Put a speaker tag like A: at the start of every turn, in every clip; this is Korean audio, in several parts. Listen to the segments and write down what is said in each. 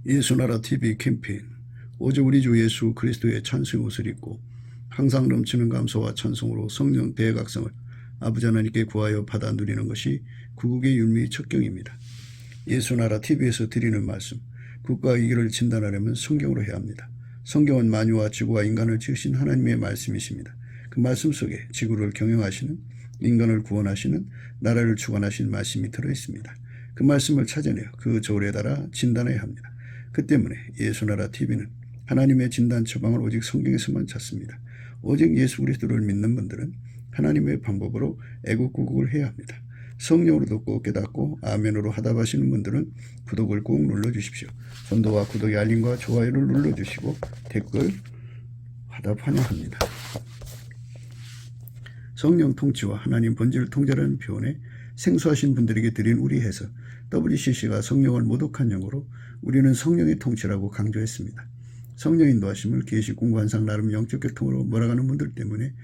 A: 예수나라 TV 캠페인 오직 우리 주 예수 그리스도의 찬송의 옷을 입고 항상 넘치는 감사와 찬송으로 성령 대각성을 아버지 하나님께 구하여 받아 누리는 것이 구국의 윤미 척경입니다. 예수나라 TV에서 드리는 말씀, 국가 위기를 진단하려면 성경으로 해야 합니다. 성경은 만유와 지구와 인간을 지으신 하나님의 말씀이십니다. 그 말씀 속에 지구를 경영하시는, 인간을 구원하시는, 나라를 주관하시는 말씀이 들어있습니다. 그 말씀을 찾아내어 그 저울에 따라 진단해야 합니다. 그 때문에 예수나라 TV는 하나님의 진단 처방을 오직 성경에서만 찾습니다. 오직 예수 그리스도를 믿는 분들은 하나님의 방법으로 애국구국을 해야 합니다. 성령으로 듣고 깨닫고 아멘으로 하답하시는 분들은 구독을 꼭 눌러주십시오. 전도와 구독의 알림과 좋아요를 눌러주시고 댓글 화답 환영합니다. 성령 통치와 하나님 본질 통제라는 표현에 생소하신 분들에게 드린 우리 해석, WCC가 성령을 모독한 용어로 우리는 성령의 통치라고 강조했습니다. 성령 인도하심을 계시 공관상 나름 영적 교통으로 몰아가는 분들 때문에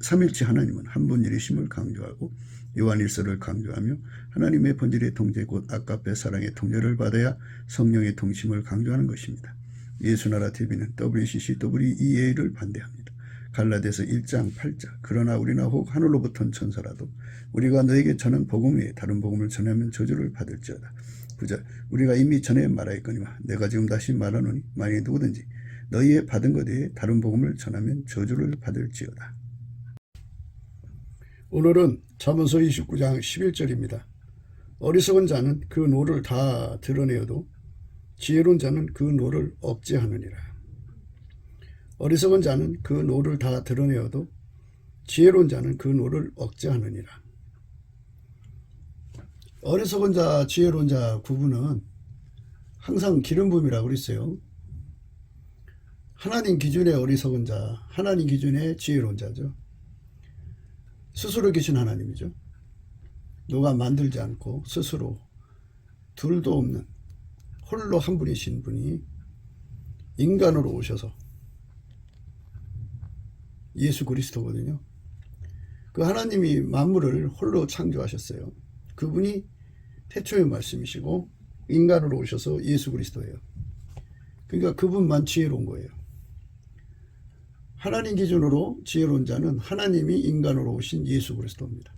A: 삼일체 하나님은 한 분일이심을 강조하고 요한일서를 강조하며 하나님의 본질의 통제 곧 아까페 사랑의 통제를 받아야 성령의 통심을 강조하는 것입니다. 예수나라 TV는 WCC, WEA를 반대합니다. 갈라디아서 1장 8절 그러나 우리나 혹 하늘로부터 천사라도 우리가 너에게 전한 복음 외에 다른 복음을 전하면 저주를 받을지어다. 9절 우리가 이미 전에 말하였거니와 내가 지금 다시 말하노니 만일 누구든지 너희의 받은 것 외에 다른 복음을 전하면 저주를 받을지어다. 오늘은 잠언서 29장 11절입니다. 어리석은 자는 그 노를 다 드러내어도 지혜로운 자는 그 노를 억제하느니라. 어리석은 자는 그 노를 다 드러내어도 지혜로운 자는 그 노를 억제하느니라. 어리석은 자, 지혜로운 자 구분은 항상 기름 부음이라고 그랬어요. 하나님 기준의 어리석은 자, 하나님 기준의 지혜로운 자죠. 스스로 계신 하나님이죠. 누가 만들지 않고 스스로 둘도 없는 홀로 한 분이신 분이 인간으로 오셔서 예수 그리스도거든요. 그 하나님이 만물을 홀로 창조하셨어요. 그분이 태초의 말씀이시고 인간으로 오셔서 예수 그리스도예요. 그러니까 그분만 지혜로운 거예요. 하나님 기준으로 지혜로운 자는 하나님이 인간으로 오신 예수 그리스도입니다.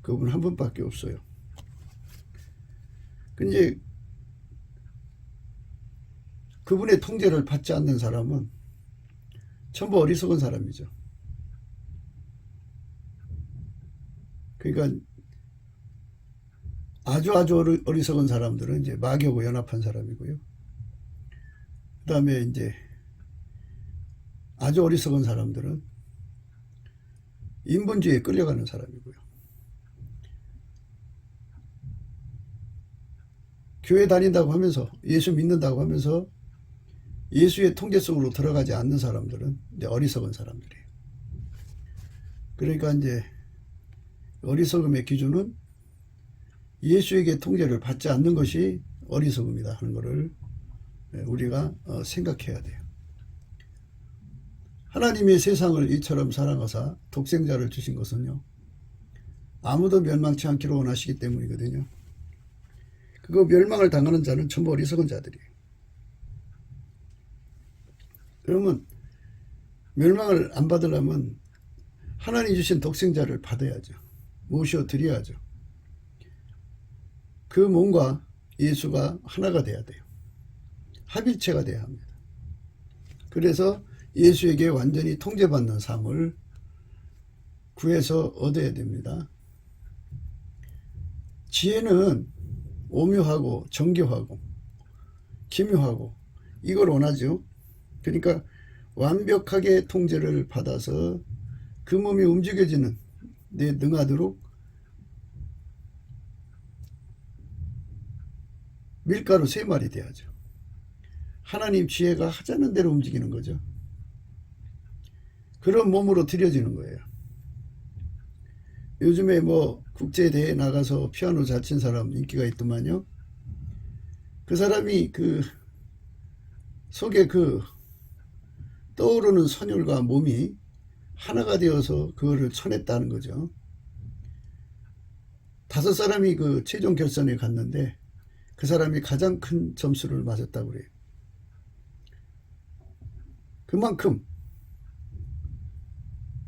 A: 그분 한 분밖에 없어요. 근데 그분의 통제를 받지 않는 사람은 전부 어리석은 사람이죠. 그러니까 아주 어리석은 사람들은 이제 마귀하고 연합한 사람이고요. 그 다음에 이제 아주 어리석은 사람들은 인본주의에 끌려가는 사람이고요. 교회 다닌다고 하면서 예수 믿는다고 하면서 예수의 통제 속으로 들어가지 않는 사람들은 이제 어리석은 사람들이에요. 그러니까 이제 어리석음의 기준은 예수에게 통제를 받지 않는 것이 어리석음이다 하는 것을 우리가 생각해야 돼요. 하나님의 세상을 이처럼 사랑하사 독생자를 주신 것은요, 아무도 멸망치 않기를 원하시기 때문이거든요. 그거 멸망을 당하는 자는 전부 어리석은 자들이에요. 그러면 멸망을 안 받으려면 하나님 주신 독생자를 받아야죠. 모셔 드려야죠. 그 몸과 예수가 하나가 돼야 돼요. 합일체가 돼야 합니다. 그래서 예수에게 완전히 통제받는 삶을 구해서 얻어야 됩니다. 지혜는 오묘하고 정교하고 기묘하고 이걸 원하죠. 그러니까 완벽하게 통제를 받아서 그 몸이 움직여지는 데 능하도록 밀가루 3마리 돼야죠. 하나님 지혜가 하자는 대로 움직이는 거죠. 그런 몸으로 들여지는 거예요. 요즘에 뭐 국제대회에 나가서 피아노 잘 친 사람 인기가 있더만요. 그 사람이 그 속에 그 떠오르는 선율과 몸이 하나가 되어서 그거를 쳐냈다는 거죠. 5 사람이 그 최종 결선에 갔는데 그 사람이 가장 큰 점수를 맞았다고 그래요. 그만큼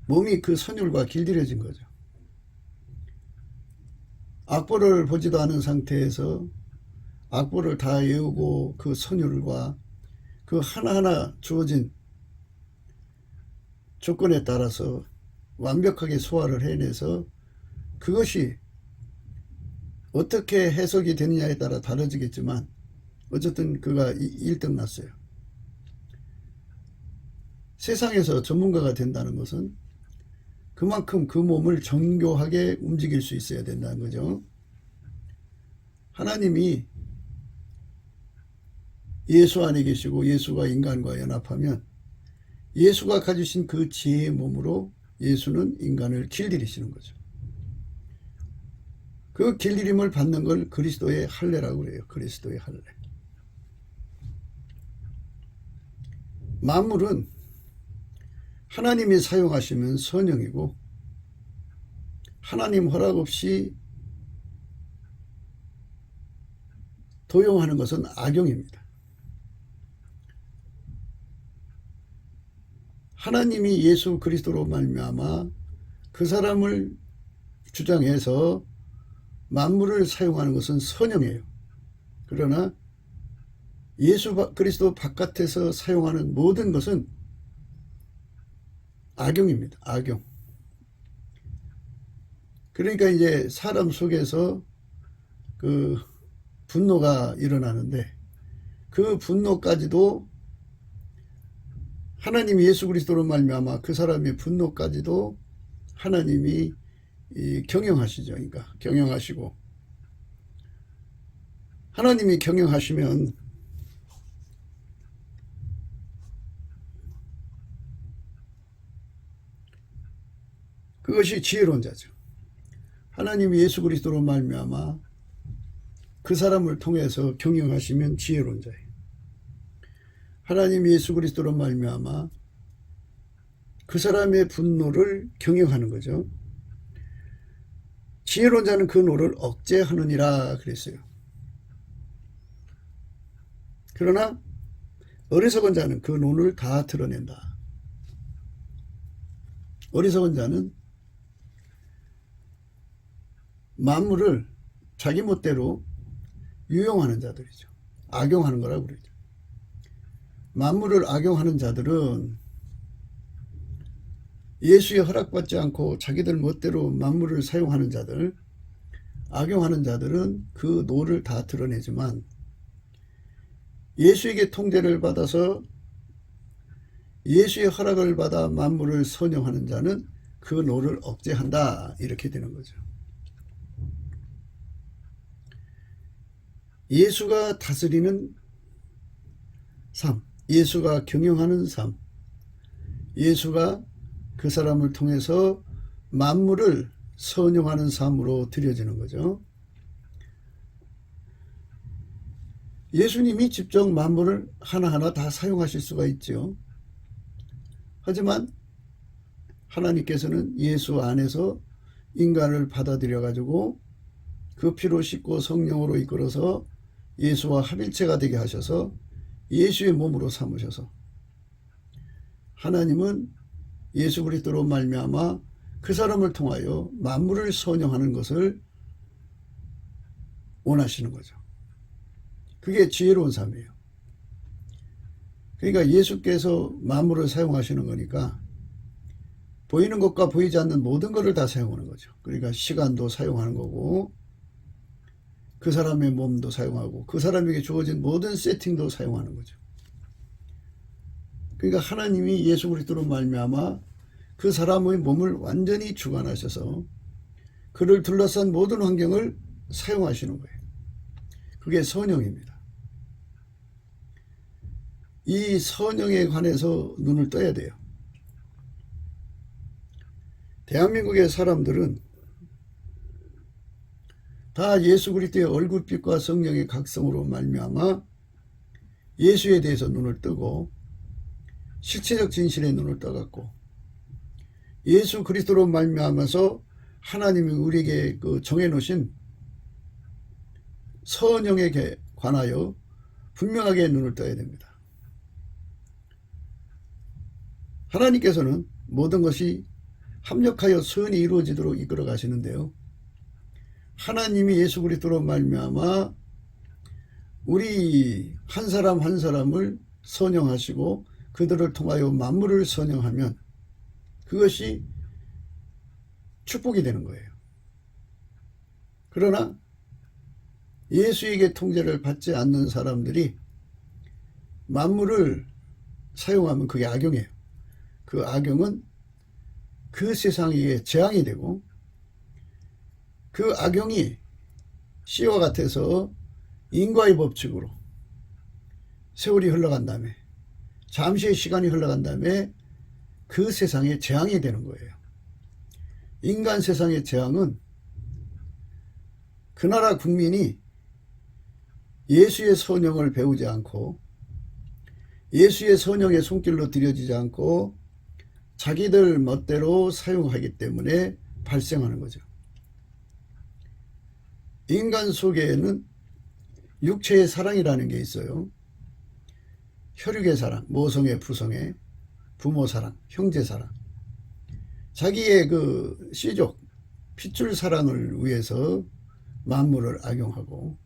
A: 몸이 그 선율과 길들여진 거죠. 악보를 보지도 않은 상태에서 악보를 다 외우고 그 선율과 그 하나하나 주어진 조건에 따라서 완벽하게 소화를 해내서 그것이 어떻게 해석이 되느냐에 따라 다르지겠지만 어쨌든 그가 1등 났어요. 세상에서 전문가가 된다는 것은 그만큼 그 몸을 정교하게 움직일 수 있어야 된다는 거죠. 하나님이 예수 안에 계시고 예수가 인간과 연합하면 예수가 가지신 그 지혜의 몸으로 예수는 인간을 길들이시는 거죠. 그 길들임을 받는 걸 그리스도의 할례라고 그래요. 그리스도의 할례. 만물은 하나님이 사용하시면 선형이고 하나님 허락 없이 도용하는 것은 악용입니다. 하나님이 예수 그리스도로 말미암아 그 사람을 주장해서 만물을 사용하는 것은 선형이에요. 그러나 예수 그리스도 바깥에서 사용하는 모든 것은 악용입니다. 악용. 그러니까 이제 사람 속에서 그 분노가 일어나는데 그 분노까지도 하나님 예수 그리스도로 말미암아 그 사람의 분노까지도 하나님이 경영하시죠. 그러니까 경영하시고 하나님이 경영하시면 그것이 지혜로운 자죠. 하나님이 예수 그리스도로 말미암아 그 사람을 통해서 경영하시면 지혜로운 자예요. 하나님이 예수 그리스도로 말미암아 그 사람의 분노를 경영하는 거죠. 지혜로운 자는 그 노를 억제하느니라 그랬어요. 그러나 어리석은 자는 그 노를 다 드러낸다. 어리석은 자는 만물을 자기 멋대로 유용하는 자들이죠. 악용하는 거라고 그러죠. 만물을 악용하는 자들은 예수의 허락받지 않고 자기들 멋대로 만물을 사용하는 자들, 악용하는 자들은 그 노를 다 드러내지만 예수에게 통제를 받아서 예수의 허락을 받아 만물을 선용하는 자는 그 노를 억제한다. 이렇게 되는 거죠. 예수가 다스리는 삶, 예수가 경영하는 삶, 예수가 그 사람을 통해서 만물을 선용하는 삶으로 드려지는 거죠. 예수님이 직접 만물을 하나하나 다 사용하실 수가 있죠. 하지만 하나님께서는 예수 안에서 인간을 받아들여 가지고 그 피로 씻고 성령으로 이끌어서 예수와 합일체가 되게 하셔서 예수의 몸으로 삼으셔서 하나님은 예수 그리스도로 말미암아 그 사람을 통하여 만물을 선용하는 것을 원하시는 거죠. 그게 지혜로운 삶이에요. 그러니까 예수께서 만물을 사용하시는 거니까 보이는 것과 보이지 않는 모든 것을 다 사용하는 거죠. 그러니까 시간도 사용하는 거고 그 사람의 몸도 사용하고 그 사람에게 주어진 모든 세팅도 사용하는 거죠. 그러니까 하나님이 예수 그리스도로 말미암아 그 사람의 몸을 완전히 주관하셔서 그를 둘러싼 모든 환경을 사용하시는 거예요. 그게 선형입니다. 이 선형에 관해서 눈을 떠야 돼요. 대한민국의 사람들은 다 예수 그리스도의 얼굴빛과 성령의 각성으로 말미암아 예수에 대해서 눈을 뜨고 실체적 진실에 눈을 떠갖고 예수 그리스도로 말미암아서 하나님이 우리에게 그 정해놓으신 선영에 관하여 분명하게 눈을 떠야 됩니다. 하나님께서는 모든 것이 합력하여 선이 이루어지도록 이끌어 가시는데요. 하나님이 예수 그리스도로 말미암아 우리 한 사람 한 사람을 선영하시고 그들을 통하여 만물을 선영하면 그것이 축복이 되는 거예요. 그러나 예수에게 통제를 받지 않는 사람들이 만물을 사용하면 그게 악용이에요. 그 악용은 그 세상에 재앙이 되고 그 악용이 씨와 같아서 인과의 법칙으로 세월이 흘러간 다음에 잠시의 시간이 흘러간 다음에 그 세상에 재앙이 되는 거예요. 인간 세상의 재앙은 그 나라 국민이 예수의 선영을 배우지 않고 예수의 선영의 손길로 들여지지 않고 자기들 멋대로 사용하기 때문에 발생하는 거죠. 인간 속에는 육체의 사랑이라는 게 있어요. 혈육의 사랑, 모성애, 부성애, 부모 사랑, 형제 사랑. 자기의 그 씨족, 핏줄 사랑을 위해서 만물을 악용하고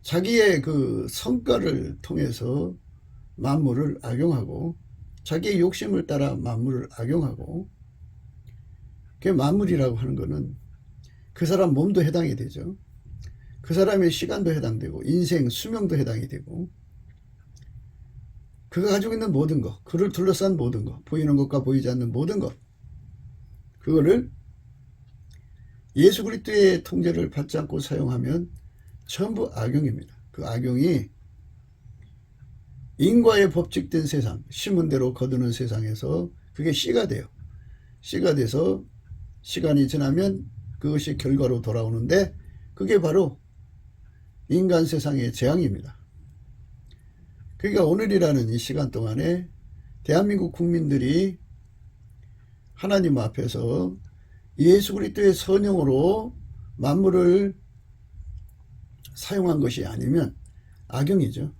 A: 자기의 그 성과를 통해서 만물을 악용하고 자기의 욕심을 따라 만물을 악용하고 그 만물이라고 하는 거는 그 사람 몸도 해당이 되죠. 그 사람의 시간도 해당되고 인생 수명도 해당이 되고 그가 가지고 있는 모든 것, 그를 둘러싼 모든 것, 보이는 것과 보이지 않는 모든 것, 그거를 예수 그리스도의 통제를 받지 않고 사용하면 전부 악용입니다. 그 악용이 인과의 법칙된 세상, 심은 대로 거두는 세상에서 그게 씨가 돼요. 씨가 돼서 시간이 지나면 그것이 결과로 돌아오는데 그게 바로 인간 세상의 재앙입니다. 그러니까 오늘이라는 이 시간 동안에 대한민국 국민들이 하나님 앞에서 예수 그리스도의 선영으로 만물을 사용한 것이 아니면 악용이죠.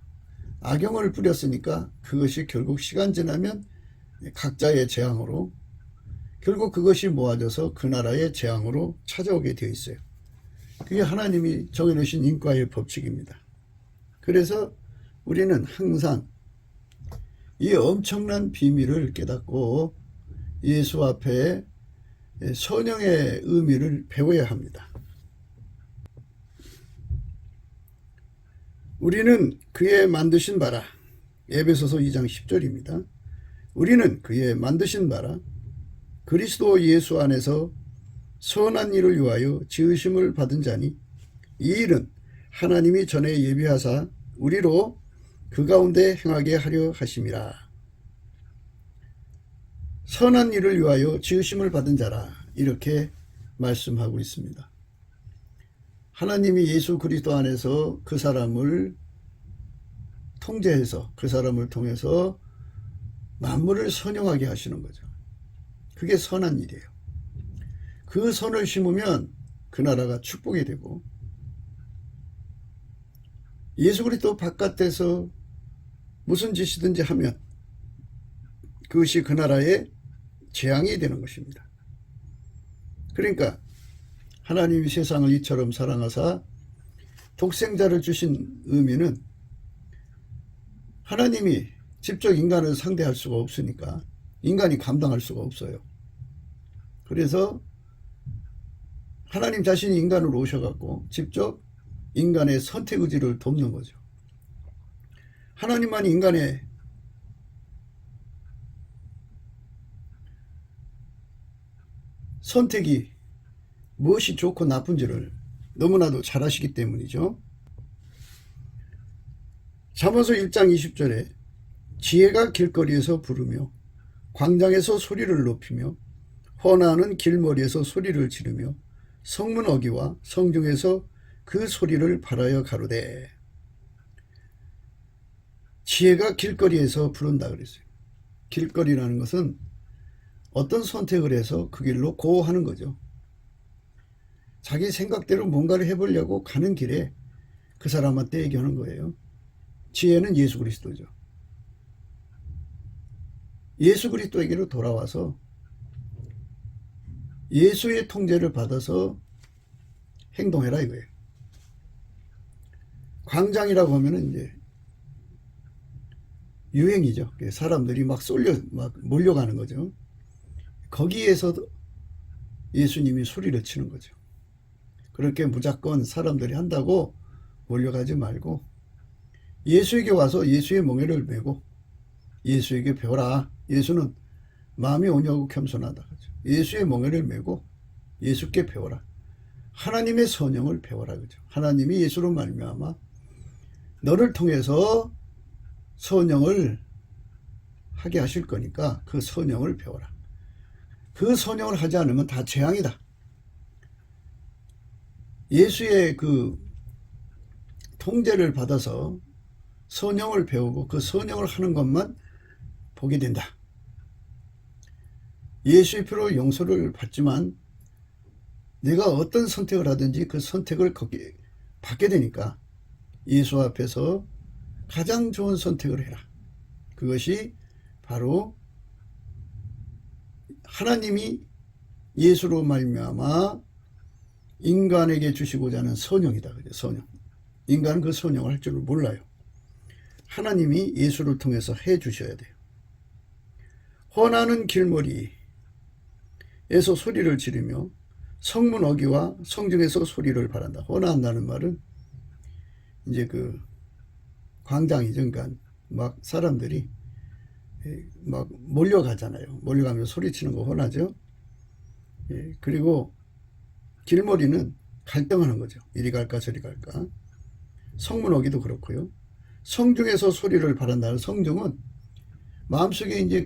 A: 악용을 뿌렸으니까 그것이 결국 시간 지나면 각자의 재앙으로 결국 그것이 모아져서 그 나라의 재앙으로 찾아오게 되어 있어요. 그게 하나님이 정해놓으신 인과의 법칙입니다. 그래서 우리는 항상 이 엄청난 비밀을 깨닫고 예수 앞에 선영의 의미를 배워야 합니다. 우리는 그의 만드신 바라. 에베소서 2장 10절입니다. 우리는 그의 만드신 바라 그리스도 예수 안에서 선한 일을 위하여 지으심을 받은 자니 이 일은 하나님이 전에 예비하사 우리로 그 가운데 행하게 하려 하심이라. 선한 일을 위하여 지으심을 받은 자라 이렇게 말씀하고 있습니다. 하나님이 예수 그리스도 안에서 그 사람을 통제해서 그 사람을 통해서 만물을 선영하게 하시는 거죠. 그게 선한 일이에요. 그 선을 심으면 그 나라가 축복이 되고 예수 그리스도 바깥에서 무슨 짓이든지 하면 그것이 그 나라의 재앙이 되는 것입니다. 그러니까 하나님이 세상을 이처럼 사랑하사 독생자를 주신 의미는 하나님이 직접 인간을 상대할 수가 없으니까 인간이 감당할 수가 없어요. 그래서 하나님 자신이 인간으로 오셔갖고 직접 인간의 선택 의지를 돕는 거죠. 하나님만이 인간의 선택이 무엇이 좋고 나쁜지를 너무나도 잘 아시기 때문이죠. 잠언서 1장 20절에 지혜가 길거리에서 부르며 광장에서 소리를 높이며 헌화하는 길머리에서 소리를 지르며 성문 어귀와 성중에서 그 소리를 발하여 가로되. 지혜가 길거리에서 부른다 그랬어요. 길거리라는 것은 어떤 선택을 해서 그 길로 고하는 거죠. 자기 생각대로 뭔가를 해보려고 가는 길에 그 사람한테 얘기하는 거예요. 지혜는 예수 그리스도죠. 예수 그리스도에게로 돌아와서 예수의 통제를 받아서 행동해라 이거예요. 광장이라고 하면은 이제 유행이죠. 사람들이 막 몰려가는 거죠. 거기에서도 예수님이 소리를 치는 거죠. 그렇게 무조건 사람들이 한다고 몰려가지 말고 예수에게 와서 예수의 멍에를 메고 예수에게 배워라. 예수는 마음이 온유하고 겸손하다. 예수의 멍에를 메고 예수께 배워라. 하나님의 선영을 배워라. 그죠? 하나님이 예수로 말미암아 너를 통해서 선영을 하게 하실 거니까 그 선영을 배워라. 그 선영을 하지 않으면 다 재앙이다. 예수의 그 통제를 받아서 선영을 배우고 그 선영을 하는 것만 보게 된다. 예수의 피로 용서를 받지만 내가 어떤 선택을 하든지 그 선택을 받게 되니까 예수 앞에서 가장 좋은 선택을 해라. 그것이 바로 하나님이 예수로 말미암아 인간에게 주시고자 하는 선영이다. 그죠? 선영. 인간은 그 선영을 할 줄을 몰라요. 하나님이 예수를 통해서 해 주셔야 돼요. 헌하는 길머리에서 소리를 지르며 성문 어기와 성중에서 소리를 바란다. 헌화한다는 말은 이제 그 광장이죠. 그러니까 막 사람들이 막 몰려가잖아요. 몰려가면서 소리치는 거 헌하죠. 그리고 길머리는 갈등하는 거죠. 이리 갈까 저리 갈까. 성문 어기도 그렇고요. 성중에서 소리를 바란다는 성중은 마음속에 이제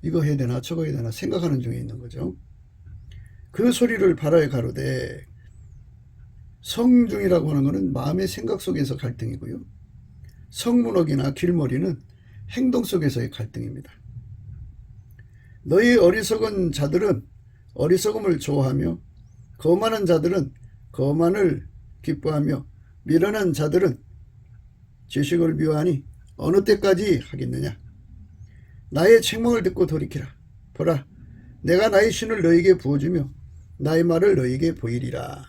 A: 이거 해야 되나 저거 해야 되나 생각하는 중에 있는 거죠. 그 소리를 바라에 가로되 성중이라고 하는 것은 마음의 생각 속에서 갈등이고요. 성문어기나 길머리는 행동 속에서의 갈등입니다. 너희 어리석은 자들은 어리석음을 좋아하며 거만한 자들은 거만을 기뻐하며 미련한 자들은 지식을 미워하니 어느 때까지 하겠느냐. 나의 책망을 듣고 돌이키라. 보라, 내가 나의 신을 너희에게 부어주며 나의 말을 너희에게 보이리라.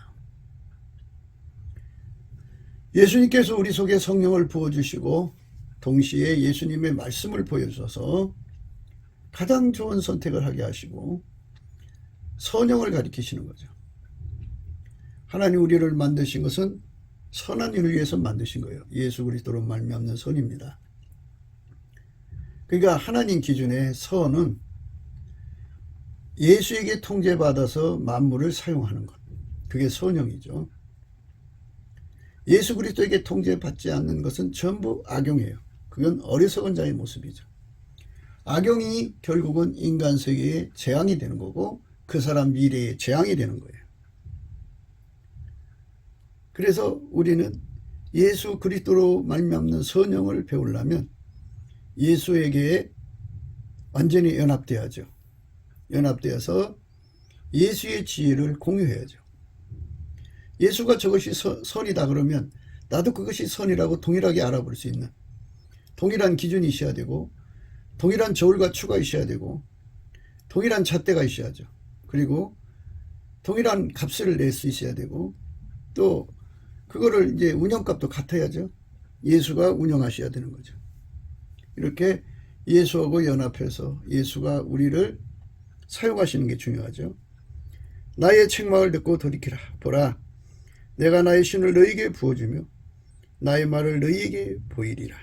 A: 예수님께서 우리 속에 성령을 부어주시고 동시에 예수님의 말씀을 보여주셔서 가장 좋은 선택을 하게 하시고 선영을 가리키시는 거죠. 하나님 우리를 만드신 것은 선한 일을 위해서 만드신 거예요. 예수 그리스도로 말미암는 선입니다. 그러니까 하나님 기준의 선은 예수에게 통제받아서 만물을 사용하는 것. 그게 선영이죠. 예수 그리스도에게 통제받지 않는 것은 전부 악용이에요. 그건 어리석은 자의 모습이죠. 악용이 결국은 인간 세계에 재앙이 되는 거고 그 사람 미래에 재앙이 되는 거예요. 그래서 우리는 예수 그리스도로 말미암는 선영을 배우려면 예수에게 완전히 연합돼야죠. 연합되어서 예수의 지혜를 공유해야죠. 예수가 저것이 선이다 그러면 나도 그것이 선이라고 동일하게 알아볼 수 있는 동일한 기준이 있어야 되고 동일한 저울과 추가 있어야 되고 동일한 잣대가 있어야죠. 그리고 동일한 값을 낼 수 있어야 되고 또 그거를 이제 운영값도 같아야죠. 예수가 운영하셔야 되는 거죠. 이렇게 예수하고 연합해서 예수가 우리를 사용하시는 게 중요하죠. 나의 책망을 듣고 돌이키라. 보라, 내가 나의 신을 너희에게 부어주며 나의 말을 너희에게 보이리라.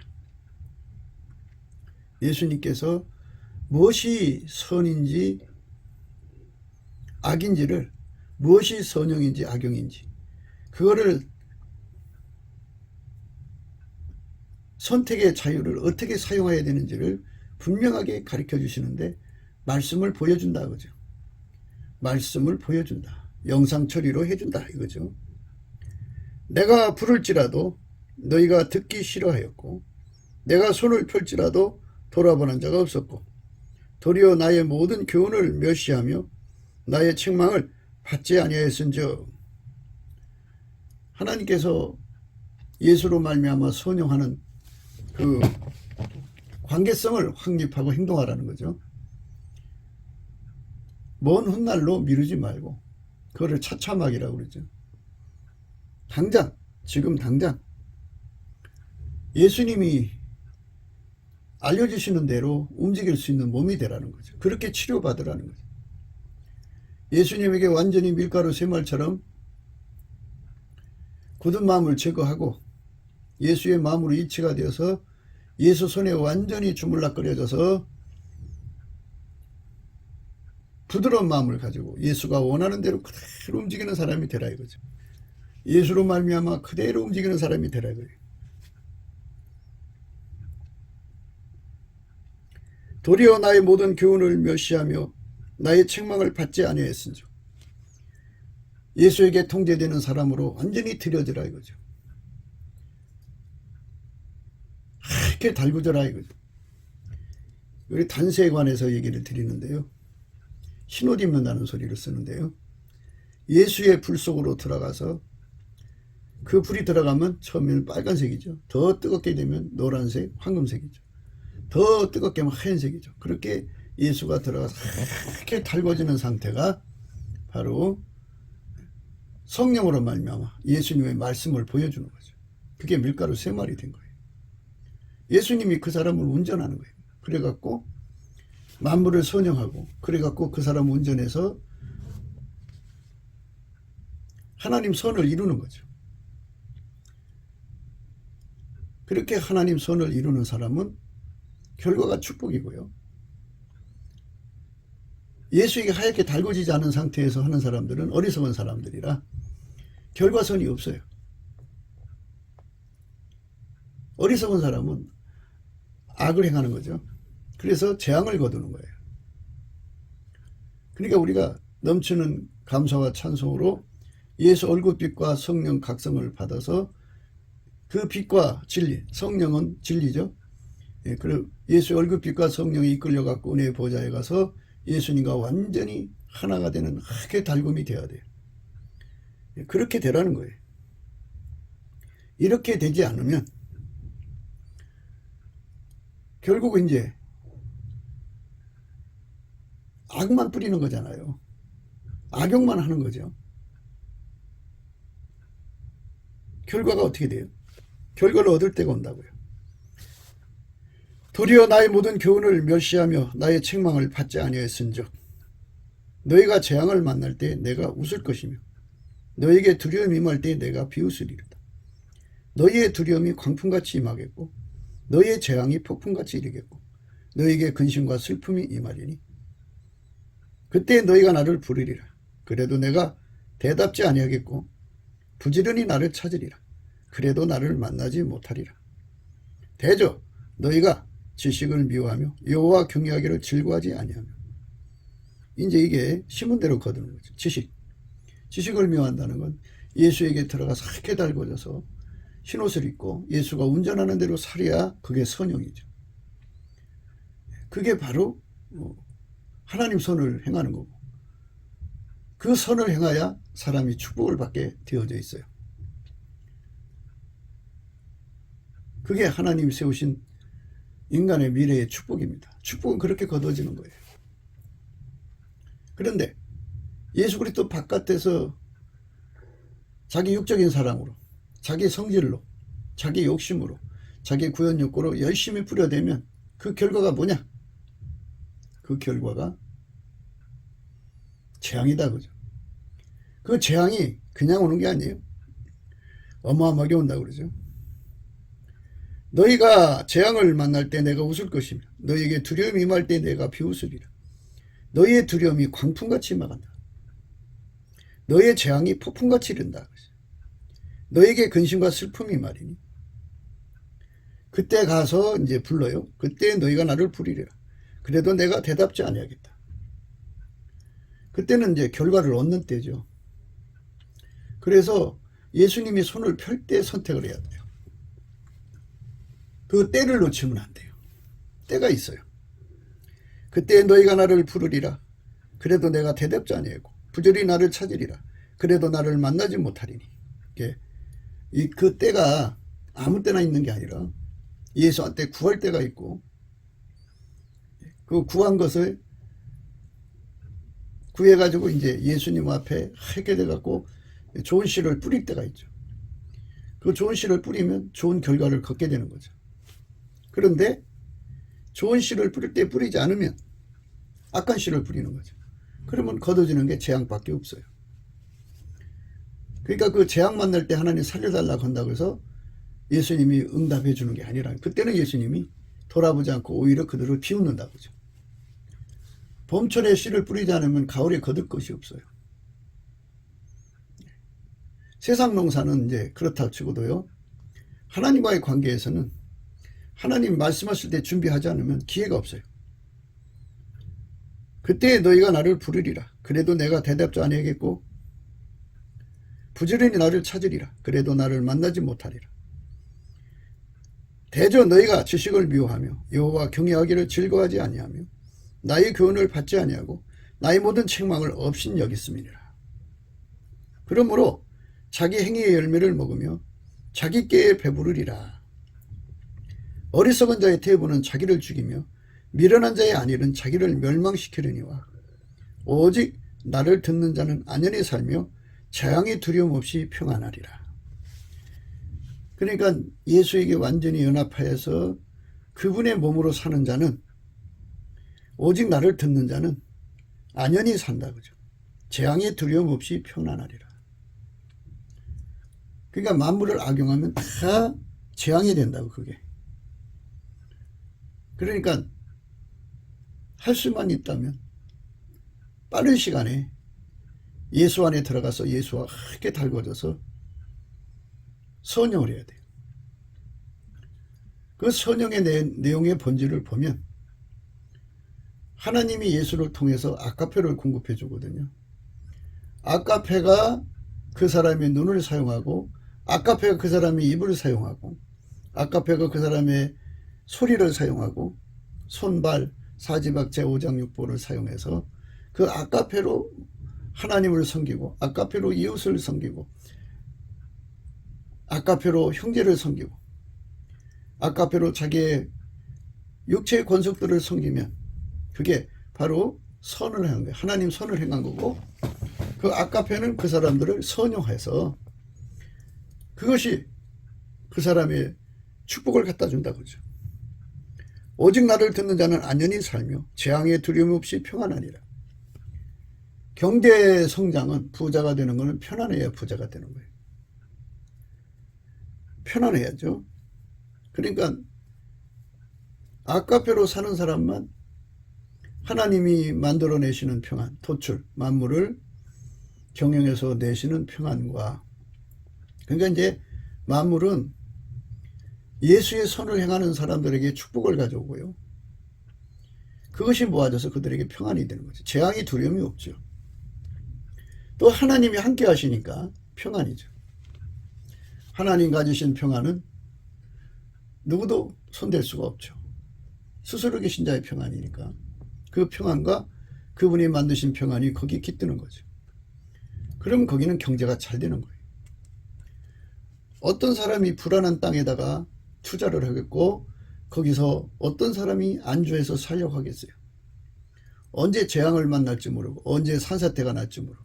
A: 예수님께서 무엇이 선인지 악인지를, 무엇이 선영인지 악용인지 그거를 선택의 자유를 어떻게 사용해야 되는지를 분명하게 가르쳐 주시는데 말씀을 보여준다 그죠. 말씀을 보여준다. 영상 처리로 해준다 이거죠. 내가 부를지라도 너희가 듣기 싫어하였고 내가 손을 펼지라도 돌아보는 자가 없었고 도리어 나의 모든 교훈을 멸시하며 나의 책망을 받지 아니하였은즉 하나님께서 예수로 말미암아 선용하는 그 관계성을 확립하고 행동하라는 거죠. 먼 훗날로 미루지 말고 그거를 차참하기라고 그러죠. 당장, 지금 당장 예수님이 알려주시는 대로 움직일 수 있는 몸이 되라는 거죠. 그렇게 치료받으라는 거죠. 예수님에게 완전히 밀가루 쇠말처럼 굳은 마음을 제거하고 예수의 마음으로 일치가 되어서 예수 손에 완전히 주물락거려져서 부드러운 마음을 가지고 예수가 원하는 대로 그대로 움직이는 사람이 되라 이거죠. 예수로 말미암아 그대로 움직이는 사람이 되라 이거예요. 도리어 나의 모든 교훈을 멸시하며 나의 책망을 받지 아니하였은즉 예수에게 통제되는 사람으로 완전히 들여지라 이거죠. 이렇게 달구져라 이거죠. 우리 단세에 관해서 얘기를 드리는데요. 흰옷 입는다는 소리를 쓰는데요. 예수의 불 속으로 들어가서 그 불이 들어가면 처음에는 빨간색이죠. 더 뜨겁게 되면 노란색, 황금색이죠. 더 뜨겁게 하면 하얀색이죠. 그렇게 예수가 들어가서 이렇게 달궈지는 상태가 바로 성령으로 말미암아 예수님의 말씀을 보여주는 거죠. 그게 밀가루 쇠말이 된 거예요. 예수님이 그 사람을 운전하는 거예요. 그래갖고 만물을 선영하고 그래갖고 그 사람을 운전해서 하나님 선을 이루는 거죠. 그렇게 하나님 선을 이루는 사람은 결과가 축복이고요. 예수에게 하얗게 달궈지지 않은 상태에서 하는 사람들은 어리석은 사람들이라 결과선이 없어요. 어리석은 사람은 악을 행하는 거죠. 그래서 재앙을 거두는 거예요. 그러니까 우리가 넘치는 감사와 찬송으로 예수 얼굴빛과 성령 각성을 받아서 그 빛과 진리, 성령은 진리죠. 예, 그리고 예수 얼굴빛과 성령이 이끌려 갖고 은혜의 보좌에 가서 예수님과 완전히 하나가 되는 하게 달굼이 되어야 돼요. 예, 그렇게 되라는 거예요. 이렇게 되지 않으면 결국은 이제 악만 뿌리는 거잖아요. 악용만 하는 거죠. 결과가 어떻게 돼요? 결과를 얻을 때가 온다고요. 도리어 나의 모든 교훈을 멸시하며 나의 책망을 받지 아니하였은즉 너희가 재앙을 만날 때 내가 웃을 것이며 너희에게 두려움이 임할 때 내가 비웃으리로다. 너희의 두려움이 광풍같이 임하겠고 너희의 재앙이 폭풍같이 이르겠고 너희에게 근심과 슬픔이 임하리니 그때 너희가 나를 부르리라. 그래도 내가 대답지 아니하겠고 부지런히 나를 찾으리라. 그래도 나를 만나지 못하리라. 대저 너희가 지식을 미워하며 여호와 경외하기를 즐거워하지 아니하며. 이제 이게 신문대로 거두는 거죠. 지식을 미워한다는 건 예수에게 들어가서 하게 달궈져서 흰옷을 입고 예수가 운전하는 대로 살아야 그게 선영이죠. 그게 바로 하나님 선을 행하는 거고 그 선을 행하야 사람이 축복을 받게 되어져 있어요. 그게 하나님이 세우신 인간의 미래의 축복입니다. 축복은 그렇게 거둬지는 거예요. 그런데 예수 그리스도 바깥에서 자기 육적인 사랑으로 자기 성질로 자기 욕심으로 자기 구현 욕구로 열심히 뿌려대면 그 결과가 뭐냐? 그 결과가 재앙이다 그죠. 그 재앙이 그냥 오는 게 아니에요. 어마어마하게 온다고 그러죠. 너희가 재앙을 만날 때 내가 웃을 것이며 너희에게 두려움이 임할 때 내가 비웃으리라. 너희의 두려움이 광풍같이 임하간다. 너희의 재앙이 폭풍같이 이른다. 너희에게 근심과 슬픔이 말이니 그때 가서 이제 불러요. 그때 너희가 나를 부르리라. 그래도 내가 대답지 아니하겠다. 그때는 이제 결과를 얻는 때죠. 그래서 예수님이 손을 펼 때 선택을 해야 돼요. 그 때를 놓치면 안 돼요. 때가 있어요. 그때 너희가 나를 부르리라. 그래도 내가 대답지 아니하고 부지런히 나를 찾으리라. 그래도 나를 만나지 못하리니. 이게 그 때가 아무 때나 있는 게 아니라 예수한테 구할 때가 있고, 그 구한 것을 구해가지고 이제 예수님 앞에 하게 돼갖고 좋은 씨를 뿌릴 때가 있죠. 그 좋은 씨를 뿌리면 좋은 결과를 걷게 되는 거죠. 그런데 좋은 씨를 뿌릴 때 뿌리지 않으면 악한 씨를 뿌리는 거죠. 그러면 거둬지는 게 재앙밖에 없어요. 그러니까 그 재앙 만날 때 하나님 살려달라고 한다고 해서 예수님이 응답해 주는 게 아니라, 그때는 예수님이 돌아보지 않고 오히려 그들을 비웃는다고 그죠. 봄철에 씨를 뿌리지 않으면 가을에 거둘 것이 없어요. 세상 농사는 이제 그렇다 치고도요, 하나님과의 관계에서는 하나님 말씀하실 때 준비하지 않으면 기회가 없어요. 그때 너희가 나를 부르리라. 그래도 내가 대답도 안 해야겠고, 부지런히 나를 찾으리라. 그래도 나를 만나지 못하리라. 대저 너희가 지식을 미워하며 여호와 경외하기를 즐거워하지 아니하며 나의 교훈을 받지 아니하고 나의 모든 책망을 없인 여겼음이니라. 그러므로 자기 행위의 열매를 먹으며 자기 꾀에 배부르리라. 어리석은 자의 태부는 자기를 죽이며 미련한 자의 안일은 자기를 멸망시키려니와 오직 나를 듣는 자는 안연히 살며 재앙의 두려움 없이 평안하리라. 그러니까 예수에게 완전히 연합하여서 그분의 몸으로 사는 자는, 오직 나를 듣는 자는 안연히 산다 그죠. 재앙의 두려움 없이 평안하리라. 그러니까 만물을 악용하면 다 재앙이 된다고. 그게 그러니까 할 수만 있다면 빠른 시간에 예수 안에 들어가서 예수와 함께 달궈져서 선영을 해야 돼요. 그 선영의 내용의 본질을 보면 하나님이 예수를 통해서 아까페를 공급해 주거든요. 아까페가 그 사람의 눈을 사용하고, 아까페가 그 사람의 입을 사용하고, 아까페가 그 사람의 소리를 사용하고, 손발 사지박 제5장 6보를 사용해서 그 아까페로 하나님을 섬기고, 아까페로 이웃을 섬기고, 아까페로 형제를 섬기고, 아까페로 자기의 육체의 권속들을 섬기면 그게 바로 선을 행한 거예요. 하나님 선을 행한 거고, 그 아까페는 그 사람들을 선용해서 그것이 그 사람의 축복을 갖다 준다고 그러죠. 오직 나를 듣는 자는 안연히 살며 재앙의 두려움 없이 평안하니라. 경제 성장은, 부자가 되는 것은 편안해야 부자가 되는 거예요. 편안해야죠. 그러니까 아까페로 사는 사람만 하나님이 만들어내시는 평안, 토출, 만물을 경영해서 내시는 평안과, 그러니까 이제 만물은 예수의 선을 행하는 사람들에게 축복을 가져오고요, 그것이 모아져서 그들에게 평안이 되는 거죠. 재앙이 두려움이 없죠. 또 하나님이 함께 하시니까 평안이죠. 하나님 가지신 평안은 누구도 손댈 수가 없죠. 스스로 계신 자의 평안이니까 그 평안과 그분이 만드신 평안이 거기에 깃드는 거죠. 그럼 거기는 경제가 잘 되는 거예요. 어떤 사람이 불안한 땅에다가 투자를 하겠고, 거기서 어떤 사람이 안주해서 살려고 하겠어요. 언제 재앙을 만날지 모르고, 언제 산사태가 날지 모르고,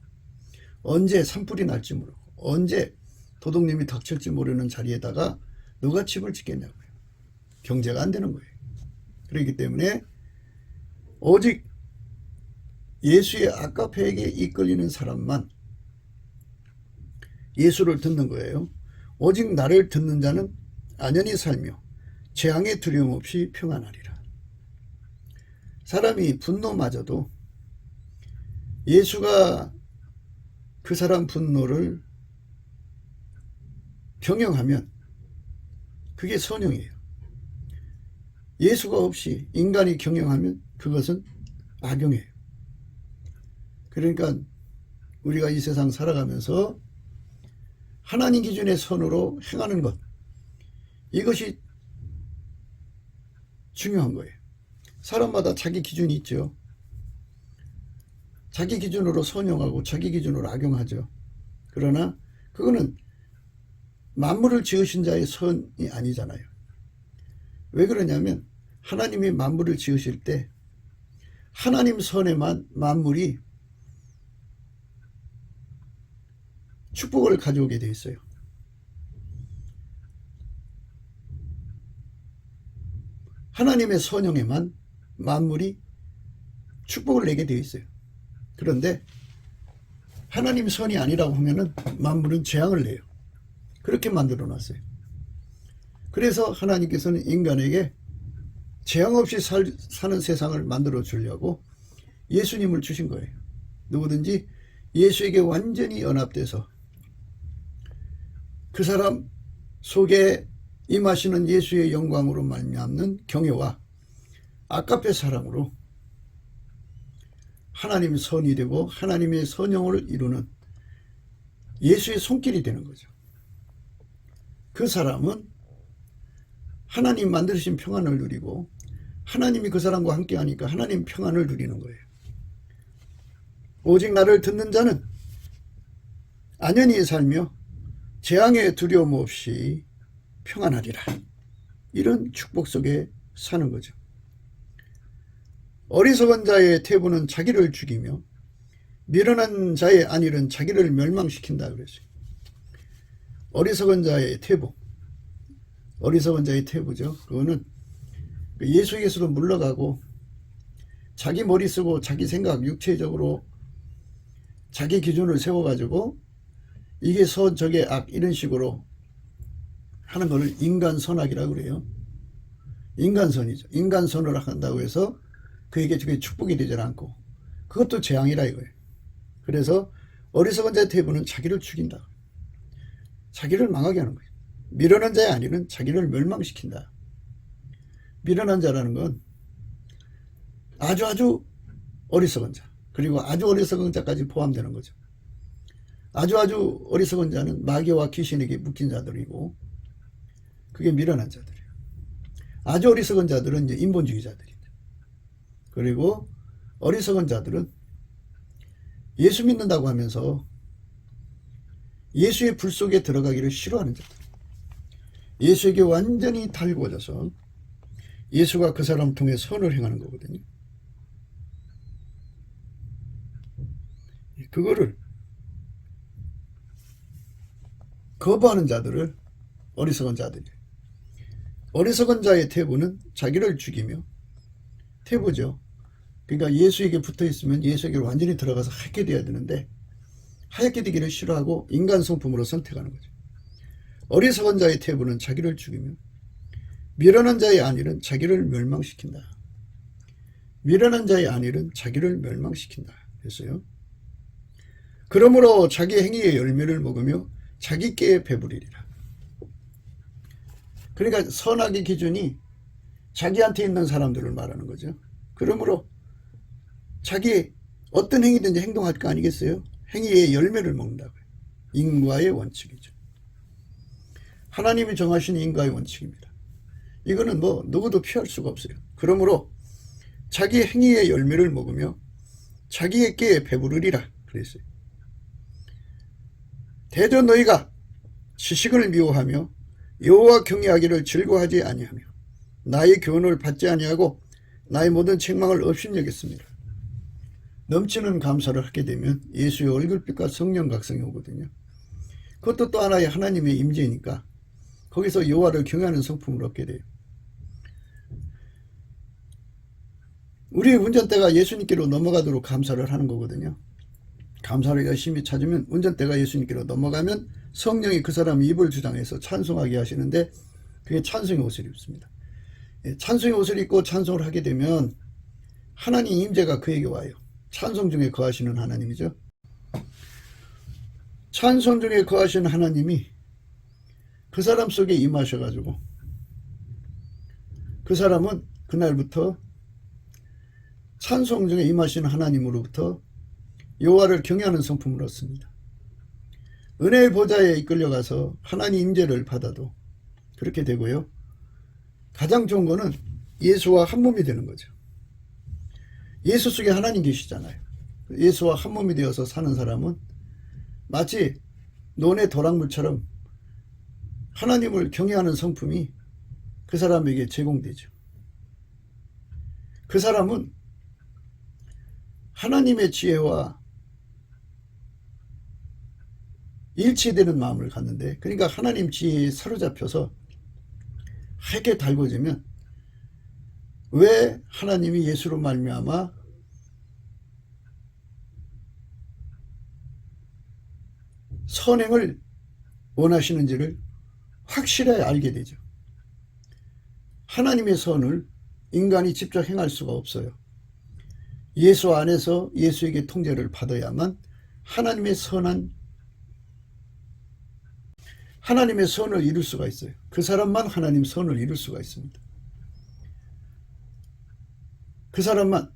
A: 언제 산불이 날지 모르고, 언제 도둑님이 닥칠지 모르는 자리에다가 누가 집을 짓겠냐고요. 경제가 안 되는 거예요. 그렇기 때문에 오직 예수의 아까페에게 이끌리는 사람만 예수를 듣는 거예요. 오직 나를 듣는 자는 안연히 살며 재앙의 두려움 없이 평안하리라. 사람이 분노마저도 예수가 그 사람 분노를 경영하면 그게 선영이에요. 예수가 없이 인간이 경영하면 그것은 악용이에요. 그러니까 우리가 이 세상 살아가면서 하나님 기준의 선으로 행하는 것, 이것이 중요한 거예요. 사람마다 자기 기준이 있죠. 자기 기준으로 선용하고 자기 기준으로 악용하죠. 그러나 그거는 만물을 지으신 자의 선이 아니잖아요. 왜 그러냐면 하나님이 만물을 지으실 때 하나님 선에만 만물이 축복을 가져오게 돼 있어요. 하나님의 선형에만 만물이 축복을 내게 되어 있어요. 그런데 하나님 선이 아니라고 하면은 만물은 재앙을 내요. 그렇게 만들어 놨어요. 그래서 하나님께서는 인간에게 재앙 없이 사는 세상을 만들어 주려고 예수님을 주신 거예요. 누구든지 예수에게 완전히 연합돼서 그 사람 속에 임하시는 예수의 영광으로 말미암는 경외와 아까페 사랑으로 하나님의 선이 되고 하나님의 선형을 이루는 예수의 손길이 되는 거죠. 그 사람은 하나님 만드신 평안을 누리고 하나님이 그 사람과 함께 하니까 하나님 평안을 누리는 거예요. 오직 나를 듣는 자는 안연히 살며 재앙의 두려움 없이 평안하리라. 이런 축복 속에 사는 거죠. 어리석은 자의 태부는 자기를 죽이며 미련한 자의 안일은 자기를 멸망시킨다 그랬어요. 어리석은 자의 태부, 어리석은 자의 태부죠. 그거는 예수에게서도 물러가고 자기 머리 쓰고 자기 생각 육체적으로 자기 기준을 세워가지고 이게 선 저게 악 이런 식으로 하는 것을 인간선악이라고 그래요. 인간선이죠. 인간선을 한다고 해서 그에게 축복이 되질 않고 그것도 재앙이라 이거예요. 그래서 어리석은 자의 태부는 자기를 죽인다. 자기를 망하게 하는 거예요. 미련한 자의 안일은 자기를 멸망시킨다. 미련한 자라는 건 아주 어리석은 자, 그리고 아주 어리석은 자까지 포함되는 거죠. 아주 어리석은 자는 마귀와 귀신에게 묶인 자들이고 그게 미련한 자들이에요. 아주 어리석은 자들은 이제 인본주의자들이죠. 그리고 어리석은 자들은 예수 믿는다고 하면서 예수의 불 속에 들어가기를 싫어하는 자들. 예수에게 완전히 달궈져서 예수가 그 사람을 통해 선을 행하는 거거든요. 그거를 거부하는 자들을 어리석은 자들이에요. 어리석은 자의 태부는 자기를 죽이며 태부죠. 그러니까 예수에게 붙어 있으면 예수에게 완전히 들어가서 하얗게 돼야 되는데 하얗게 되기를 싫어하고 인간 성품으로 선택하는 거죠. 어리석은 자의 태부는 자기를 죽이며 미련한 자의 안일은 자기를 멸망시킨다. 미련한 자의 안일은 자기를 멸망시킨다. 그랬어요. 그러므로 자기 행위의 열매를 먹으며 자기 깨에 배부리리라. 그러니까 선악의 기준이 자기한테 있는 사람들을 말하는 거죠. 그러므로 자기 어떤 행위든지 행동할 거 아니겠어요? 행위의 열매를 먹는다고요. 인과의 원칙이죠. 하나님이 정하신 인과의 원칙입니다. 이거는 뭐 누구도 피할 수가 없어요. 그러므로 자기 행위의 열매를 먹으며 자기의 깨에 배부르리라 그랬어요. 대저 너희가 지식을 미워하며 여호와 경외하기를 즐거워하지 아니하며 나의 교훈을 받지 아니하고 나의 모든 책망을 업신여겼습니다. 넘치는 감사를 하게 되면 예수의 얼굴빛과 성령 각성이 오거든요. 그것도 또 하나의 하나님의 임재니까 거기서 여호와를 경외하는 성품을 얻게 돼요. 우리의 운전대가 예수님께로 넘어가도록 감사를 하는 거거든요. 감사를 열심히 찾으면 운전대가 예수님께로 넘어가면 성령이 그 사람의 입을 주장해서 찬송하게 하시는데 그게 찬송의 옷을 입습니다. 찬송의 옷을 입고 찬송을 하게 되면 하나님 임재가 그에게 와요. 찬송 중에 거하시는 하나님이죠. 찬송 중에 거하시는 하나님이 그 사람 속에 임하셔가지고 그 사람은 그날부터 찬송 중에 임하시는 하나님으로부터 여호와를 경외하는 성품을 얻습니다. 은혜의 보좌에 이끌려가서 하나님 임재를 받아도 그렇게 되고요. 가장 좋은 거는 예수와 한 몸이 되는 거죠. 예수 속에 하나님 계시잖아요. 예수와 한 몸이 되어서 사는 사람은 마치 논의 도랑물처럼 하나님을 경외하는 성품이 그 사람에게 제공되죠. 그 사람은 하나님의 지혜와 일치되는 마음을 갖는데, 그러니까 하나님 지혜에 사로잡혀서 하얗게 달궈지면 왜 하나님이 예수로 말미암아 선행을 원하시는지를 확실하게 알게 되죠. 하나님의 선을 인간이 직접 행할 수가 없어요. 예수 안에서 예수에게 통제를 받아야만 하나님의 선을 이룰 수가 있어요. 그 사람만 하나님 선을 이룰 수가 있습니다. 그 사람만,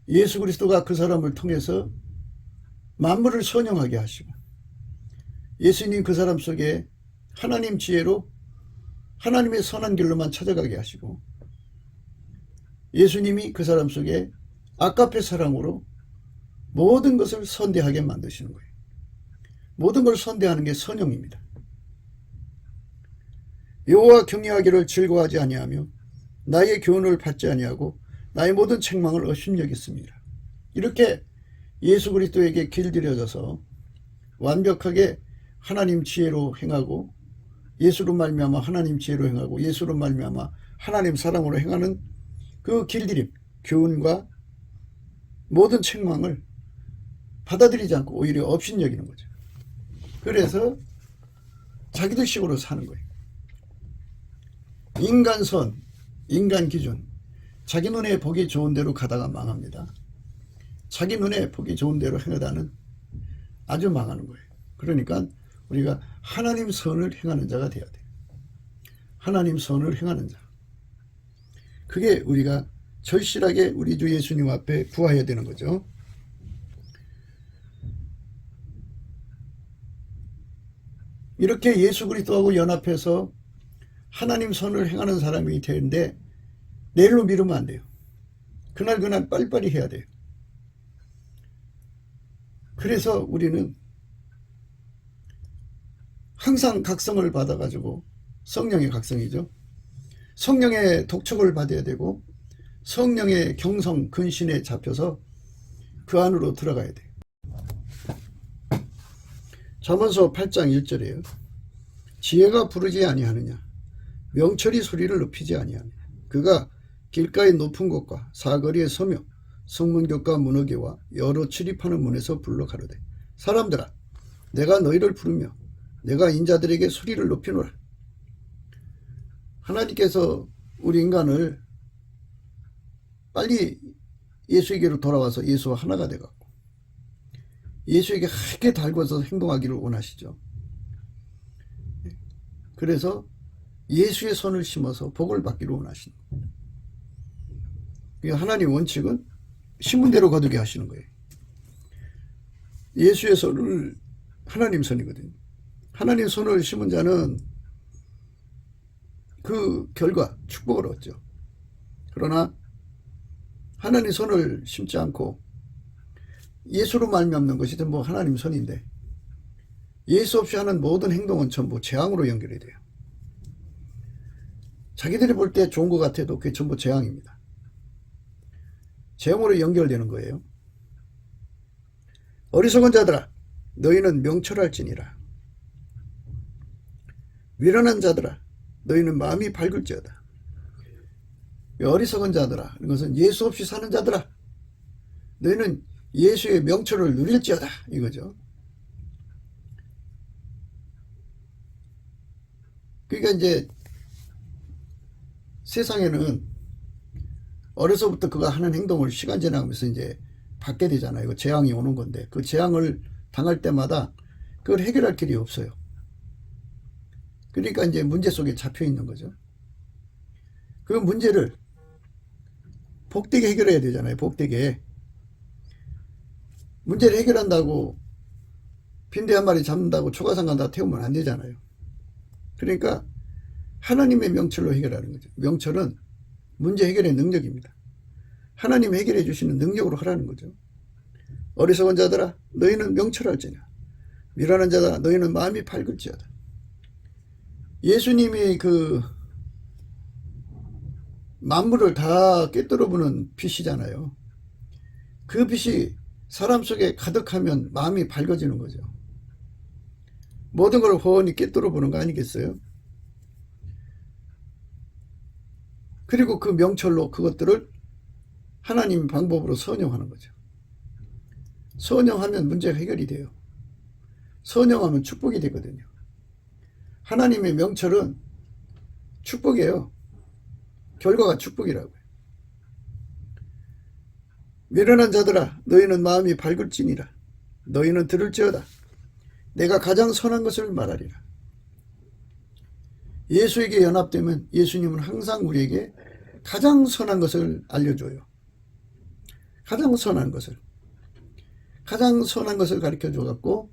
A: 예수 그리스도가 그 사람을 통해서 만물을 선영하게 하시고, 예수님 그 사람 속에 하나님 지혜로 하나님의 선한 길로만 찾아가게 하시고, 예수님이 그 사람 속에 아까페 사랑으로 모든 것을 선대하게 만드시는 거예요. 모든 걸 선대하는 게 선영입니다. 여호와 경외하기를 즐거워하지 아니하며 나의 교훈을 받지 아니하고 나의 모든 책망을 업신여겼습니다. 이렇게 예수 그리스도에게 길들여져서 완벽하게 하나님 지혜로 행하고, 예수로 말미암아 하나님 지혜로 행하고, 예수로 말미암아 하나님 사랑으로 행하는 그 길들임, 교훈과 모든 책망을 받아들이지 않고 오히려 업신여기는 거죠. 그래서 자기들 식으로 사는 거예요. 인간선, 인간 기준, 자기 눈에 보기 좋은 대로 가다가 망합니다. 자기 눈에 보기 좋은 대로 행하다는 아주 망하는 거예요. 그러니까 우리가 하나님 선을 행하는 자가 되어야 돼요. 하나님 선을 행하는 자. 그게 우리가 절실하게 우리 주 예수님 앞에 구해야 되는 거죠. 이렇게 예수 그리스도하고 연합해서 하나님 선을 행하는 사람이 되는데 내일로 미루면 안 돼요. 그날 빨리빨리 해야 돼요. 그래서 우리는 항상 각성을 받아가지고, 성령의 각성이죠. 성령의 독촉을 받아야 되고 성령의 경성 근신에 잡혀서 그 안으로 들어가야 돼요. 잠언서 8장 1절이에요. 지혜가 부르지 아니하느냐, 명철이 소리를 높이지 아니하느냐. 그가 길가의 높은 곳과 사거리에 서며 성문곁과 문어계와 여러 출입하는 문에서 불러 가로되, 사람들아, 내가 너희를 부르며 내가 인자들에게 소리를 높이노라. 하나님께서 우리 인간을 빨리 예수에게로 돌아와서 예수와 하나가 돼갖고 예수에게 하게 달궈서 행동하기를 원하시죠. 그래서 예수의 선을 심어서 복을 받기를 원하시는 거예요. 하나님 원칙은 심은 대로 거두게 하시는 거예요. 예수의 선을 하나님 선이거든요. 하나님 손을 심은 자는 그 결과 축복을 얻죠. 그러나 하나님 손을 심지 않고 예수로 말미암는 것이 전부 하나님 손인데, 예수 없이 하는 모든 행동은 전부 재앙으로 연결이 돼요. 자기들이 볼 때 좋은 것 같아도 그게 전부 재앙입니다. 재앙으로 연결되는 거예요. 어리석은 자들아, 너희는 명철할지니라. 미련한 자들아, 너희는 마음이 밝을지어다. 어리석은 자들아, 이것은 예수 없이 사는 자들아, 너희는 예수의 명철을 누릴지어다, 이거죠. 그러니까 이제 세상에는 어려서부터 그가 하는 행동을 시간 지나가면서 이제 받게 되잖아요. 그 재앙이 오는 건데, 그 재앙을 당할 때마다 그걸 해결할 길이 없어요. 그러니까 이제 문제 속에 잡혀 있는 거죠. 그 문제를 복되게 해결해야 되잖아요. 복되게. 문제를 해결한다고 빈대 한 마리 잡는다고 초가상간 다 태우면 안 되잖아요. 그러니까 하나님의 명철로 해결하는 거죠. 명철은 문제 해결의 능력입니다. 하나님 해결해 주시는 능력으로 하라는 거죠. 어리석은 자들아, 너희는 명철할지냐, 미련한 자들아, 너희는 마음이 밝을지어다. 예수님이 그 만물을 다 꿰뚫어 보는 빛이잖아요. 그 빛이 사람 속에 가득하면 마음이 밝아지는 거죠. 모든 걸 훤히 꿰뚫어 보는 거 아니겠어요? 그리고 그 명철로 그것들을 하나님 방법으로 선용하는 거죠. 선용하면 문제가 해결이 돼요. 선용하면 축복이 되거든요. 하나님의 명철은 축복이에요. 결과가 축복이라고요. 미련한 자들아, 너희는 마음이 밝을지니라. 너희는 들을지어다. 내가 가장 선한 것을 말하리라. 예수에게 연합되면 예수님은 항상 우리에게 가장 선한 것을 알려줘요. 가장 선한 것을 가르쳐줘 갖고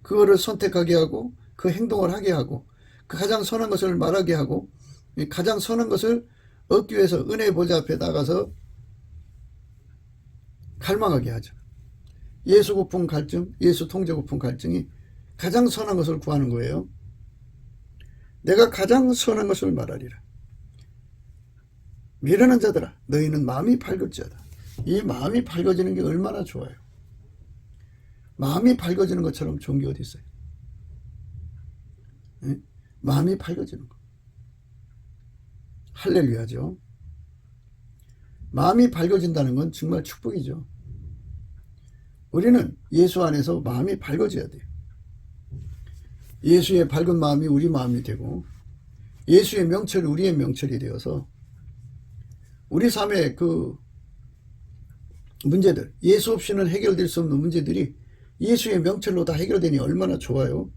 A: 그거를 선택하게 하고 그 행동을 하게 하고 그 가장 선한 것을 말하게 하고 가장 선한 것을 얻기 위해서 은혜 보좌 앞에 나가서 갈망하게 하죠. 예수 고픈 갈증, 예수 통제 고픈 갈증이 가장 선한 것을 구하는 거예요. 내가 가장 선한 것을 말하리라. 미련한 자들아, 너희는 마음이 밝을지어다. 이 마음이 밝아지는 게 얼마나 좋아요. 마음이 밝아지는 것처럼 좋은 게 어디 있어요? 네? 마음이 밝아지는 거. 할렐루야죠. 마음이 밝아진다는 건 정말 축복이죠. 우리는 예수 안에서 마음이 밝아져야 돼요. 예수의 밝은 마음이 우리 마음이 되고 예수의 명철이 우리의 명철이 되어서 우리 삶의 그 문제들, 예수 없이는 해결될 수 없는 문제들이 예수의 명철로 다 해결되니 얼마나 좋아요.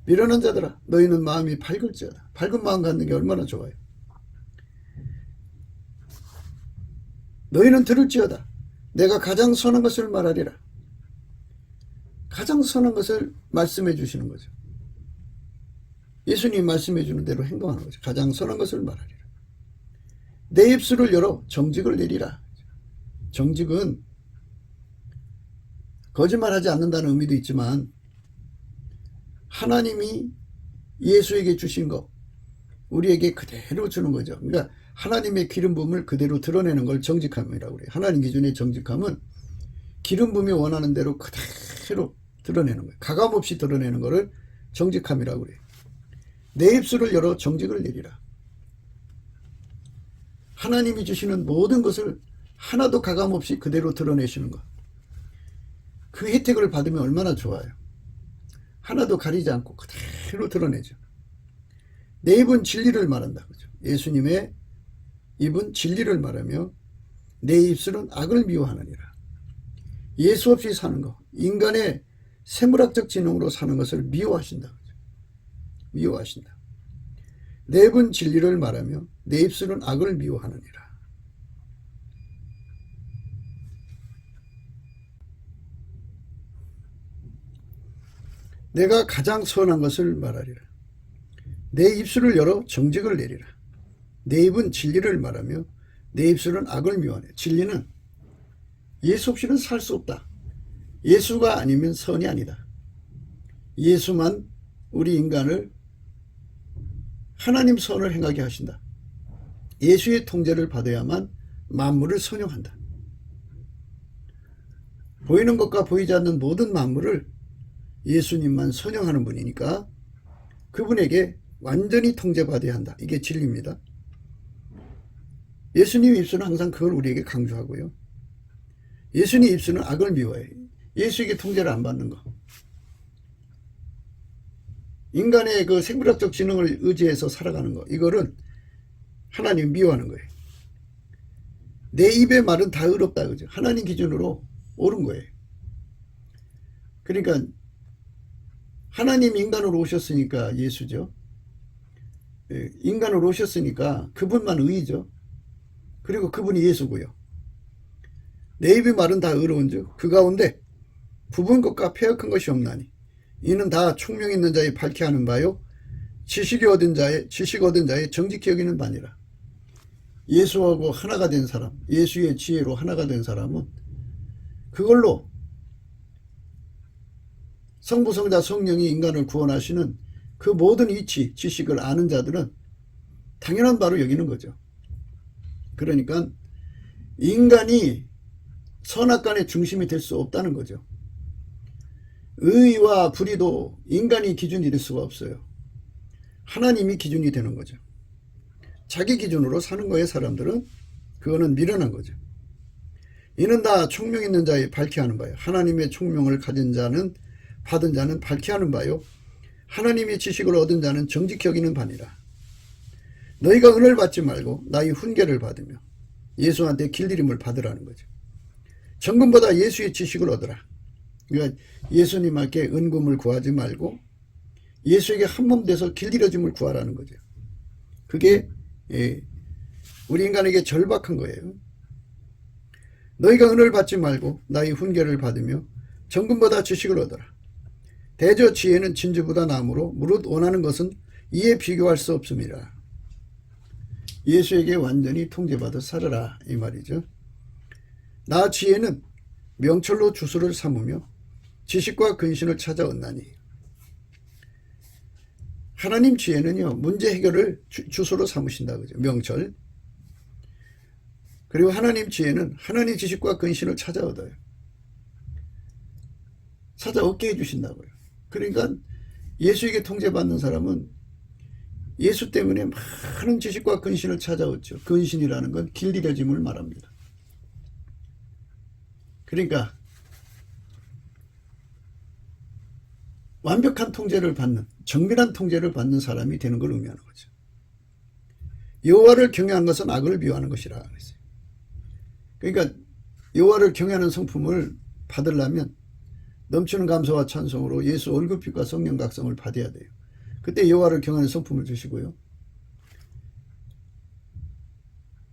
A: 미련한 자들아, 너희는 마음이 밝을지어다. 밝은 마음 갖는 게 얼마나 좋아요. 너희는 들을지어다. 내가 가장 선한 것을 말하리라. 가장 선한 것을 말씀해 주시는 거죠. 예수님 말씀해 주는 대로 행동하는 거죠. 가장 선한 것을 말하리라. 내 입술을 열어 정직을 내리라. 정직은 거짓말하지 않는다는 의미도 있지만 하나님이 예수에게 주신 거 우리에게 그대로 주는 거죠. 그러니까 하나님의 기름 부음을 그대로 드러내는 걸 정직함이라고 그래요. 하나님 기준의 정직함은 기름 부음이 원하는 대로 그대로 드러내는 거예요. 가감없이 드러내는 거를 정직함이라고 그래요. 내 입술을 열어 정직을 내리라. 하나님이 주시는 모든 것을 하나도 가감없이 그대로 드러내시는 것. 그 혜택을 받으면 얼마나 좋아요. 하나도 가리지 않고 그대로 드러내죠. 내 입은 진리를 말한다. 그죠? 예수님의 입은 진리를 말하며 내 입술은 악을 미워하느니라. 예수 없이 사는 것, 인간의 생물학적 지능으로 사는 것을 미워하신다. 그죠? 미워하신다. 내 입은 진리를 말하며 내 입술은 악을 미워하느니라. 내가 가장 선한 것을 말하리라. 내 입술을 열어 정직을 내리라. 내 입은 진리를 말하며 내 입술은 악을 미워하네. 진리는 예수 없이는 살 수 없다. 예수가 아니면 선이 아니다. 예수만 우리 인간을 하나님 선을 행하게 하신다. 예수의 통제를 받아야만 만물을 선용한다. 보이는 것과 보이지 않는 모든 만물을 예수님만 선용하는 분이니까 그분에게 완전히 통제받아야 한다. 이게 진리입니다. 예수님 입술은 항상 그걸 우리에게 강조하고요. 예수님 입술은 악을 미워해. 예수에게 통제를 안 받는 거. 인간의 그 생물학적 지능을 의지해서 살아가는 거. 이거는 하나님 미워하는 거예요. 내 입의 말은 다 의롭다. 그죠? 하나님 기준으로 옳은 거예요. 그러니까 하나님 인간으로 오셨으니까 예수죠. 인간으로 오셨으니까 그분만 의이죠. 그리고 그분이 예수고요. 내 입의 말은 다 의로운즉 그 가운데 부분 것과 패역한 것이 없나니 이는 다 총명 있는 자의 밝게 하는 바요 지식 얻은 자의 정직히 여기는 바니라. 예수하고 하나가 된 사람, 예수의 지혜로 하나가 된 사람은 그걸로 성부, 성자, 성령이 인간을 구원하시는 그 모든 이치, 지식을 아는 자들은 당연한 바로 여기는 거죠. 그러니까 인간이 선악간의 중심이 될 수 없다는 거죠. 의와 불의도 인간이 기준이 될 수가 없어요. 하나님이 기준이 되는 거죠. 자기 기준으로 사는 거예요, 사람들은. 그거는 미련한 거죠. 이는 다 총명 있는 자의 밝히 하는 바요. 하나님의 총명을 가진 자는, 받은 자는 밝히 하는 바요. 하나님의 지식을 얻은 자는 정직히 여기는 바니라. 너희가 은혜를 받지 말고 나의 훈계를 받으며 예수한테 길들임을 받으라는 거죠. 정금보다 예수의 지식을 얻으라. 그러니까 예수님께 은금을 구하지 말고 예수에게 한 몸 돼서 길들여짐을 구하라는 거죠. 그게 우리 인간에게 절박한 거예요. 너희가 은혜를 받지 말고 나의 훈계를 받으며 정금보다 지식을 얻어라. 대저 지혜는 진주보다 나으므로 무릇 원하는 것은 이에 비교할 수 없음이라. 예수에게 완전히 통제받아 살아라 이 말이죠. 나 지혜는 명철로 주소를 삼으며 지식과 근신을 찾아 얻나니. 하나님 지혜는요, 문제 해결을 주소로 삼으신다 그죠. 명철. 그리고 하나님 지혜는 하나님 지식과 근신을 찾아 얻어요. 찾아 얻게 해주신다고요. 그러니까 예수에게 통제받는 사람은 예수 때문에 많은 지식과 근신을 찾아 얻죠. 근신이라는 건 길들여짐을 말합니다. 그러니까 완벽한 통제를 받는, 정밀한 통제를 받는 사람이 되는 걸 의미하는 거죠. 여호와를 경외하는 것은 악을 미워하는 것이라 그랬어요. 그러니까 여호와를 경외하는 성품을 받으려면 넘치는 감사와 찬송으로 예수 얼굴빛과 성령 각성을 받아야 돼요. 그때 여호와를 경외하는 성품을 주시고요.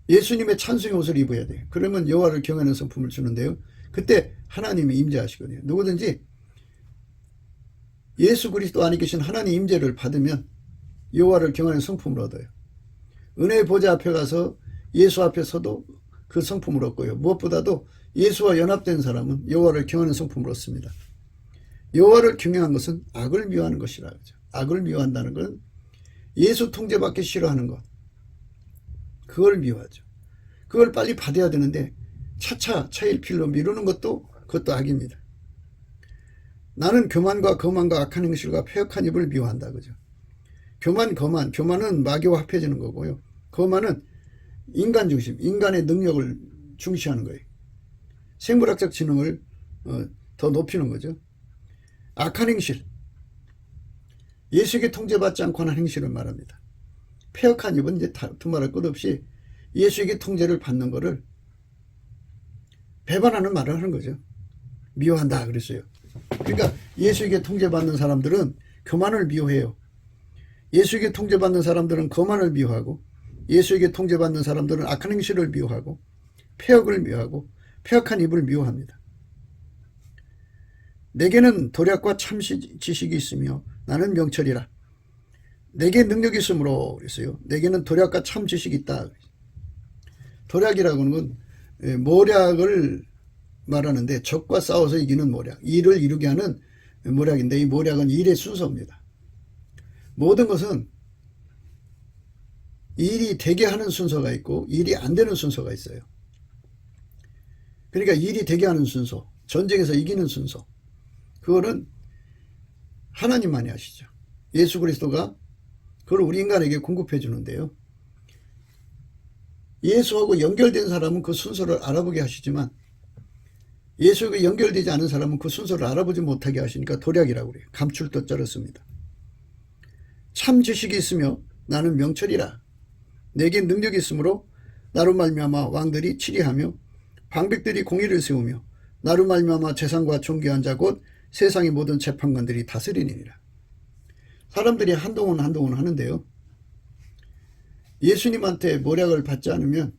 A: 예수님의 찬송의 옷을 입어야 돼요. 그러면 여호와를 경외하는 성품을 주는데요. 그때 하나님이 임재하시거든요. 누구든지 예수 그리스도 안에 계신 하나님 임재를 받으면 여호와를 경외하는 성품을 얻어요. 은혜의 보좌 앞에 가서 예수 앞에 서도 그 성품을 얻고요. 무엇보다도 예수와 연합된 사람은 여호와를 경외하는 성품을 얻습니다. 여호와를 경외하는 것은 악을 미워하는 것이라 하죠. 악을 미워한다는 것은 예수 통제받기 싫어하는 것. 그걸 미워하죠. 그걸 빨리 받아야 되는데 차차 차일피일로 미루는 그것도 악입니다. 나는 교만과 거만과 악한 행실과 폐역한 입을 미워한다 그죠. 교만은 마귀와 합해지는 거고요. 거만은 인간 중심, 인간의 능력을 중시하는 거예요. 생물학적 지능을 더 높이는 거죠. 악한 행실, 예수에게 통제받지 않고 하는 행실을 말합니다. 폐역한 입은 이제 두말할 것 없이 예수에게 통제를 받는 거를 배반하는 말을 하는 거죠. 미워한다 그랬어요. 그러니까 예수에게 통제받는 사람들은 교만을 미워해요. 예수에게 통제받는 사람들은 거만을 미워하고, 예수에게 통제받는 사람들은 악한 행실을 미워하고, 폐역을 미워하고, 폐역한 입을 미워합니다. 내게는 도략과 참 지식이 있으며 나는 명철이라. 내게 능력이 있으므로 그랬어요. 내게는 도략과 참 지식이 있다. 도략이라고 하는 건 모략을 말하는데 적과 싸워서 이기는 모략, 일을 이루게 하는 모략인데 이 모략은 일의 순서입니다. 모든 것은 일이 되게 하는 순서가 있고 일이 안 되는 순서가 있어요. 그러니까 일이 되게 하는 순서, 전쟁에서 이기는 순서, 그거는 하나님만이 하시죠. 예수 그리스도가 그걸 우리 인간에게 공급해 주는데요. 예수하고 연결된 사람은 그 순서를 알아보게 하시지만 예수에게 연결되지 않은 사람은 그 순서를 알아보지 못하게 하시니까 도략이라고 그래요. 감출도자를 씁니다. 참 지식이 있으며 나는 명철이라. 내게 능력이 있으므로 나로 말미암아 왕들이 치리하며 방백들이 공의를 세우며 나로 말미암아 재상과 존귀한 자 곧 세상의 모든 재판관들이 다스리니라. 사람들이 한동훈 하는데요. 예수님한테 모략을 받지 않으면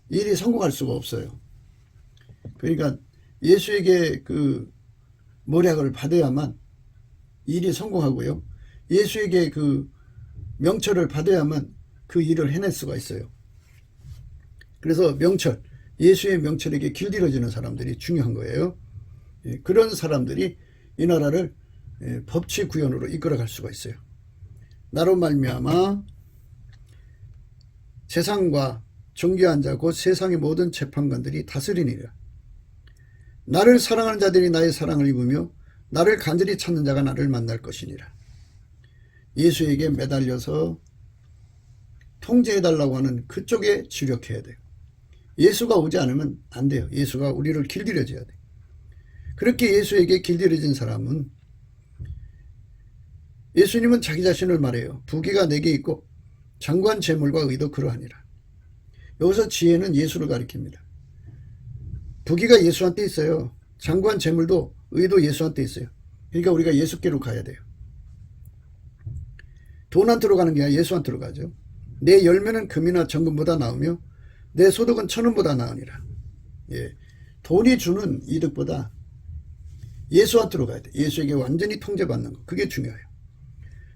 A: 일이 성공할 수가 없어요. 그러니까 예수에게 그 모략을 받아야만 일이 성공하고요. 예수에게 그 명철을 받아야만 그 일을 해낼 수가 있어요. 그래서 명철, 예수의 명철에게 길들여지는 사람들이 중요한 거예요. 그런 사람들이 이 나라를 법치 구현으로 이끌어갈 수가 있어요. 나로 말미암아 세상과 존귀한 자 곧 세상의 모든 재판관들이 다스리니라. 나를 사랑하는 자들이 나의 사랑을 입으며 나를 간절히 찾는 자가 나를 만날 것이니라. 예수에게 매달려서 통제해달라고 하는 그쪽에 주력해야 돼요. 예수가 오지 않으면 안 돼요. 예수가 우리를 길들여줘야 돼요. 그렇게 예수에게 길들여진 사람은, 예수님은 자기 자신을 말해요. 부귀가 내게 있고 장관 재물과 의도 그러하니라. 여기서 지혜는 예수를 가리킵니다. 부귀가 예수한테 있어요. 장관 재물도 의도 예수한테 있어요. 그러니까 우리가 예수께로 가야 돼요. 돈한테로 가는 게 아니라 예수한테로 가죠. 내 열매는 금이나 정금보다 나으며 내 소득은 천원보다 나으니라. 돈이 주는 이득보다 예수한테로 가야 돼. 예수에게 완전히 통제받는 거. 그게 중요해요.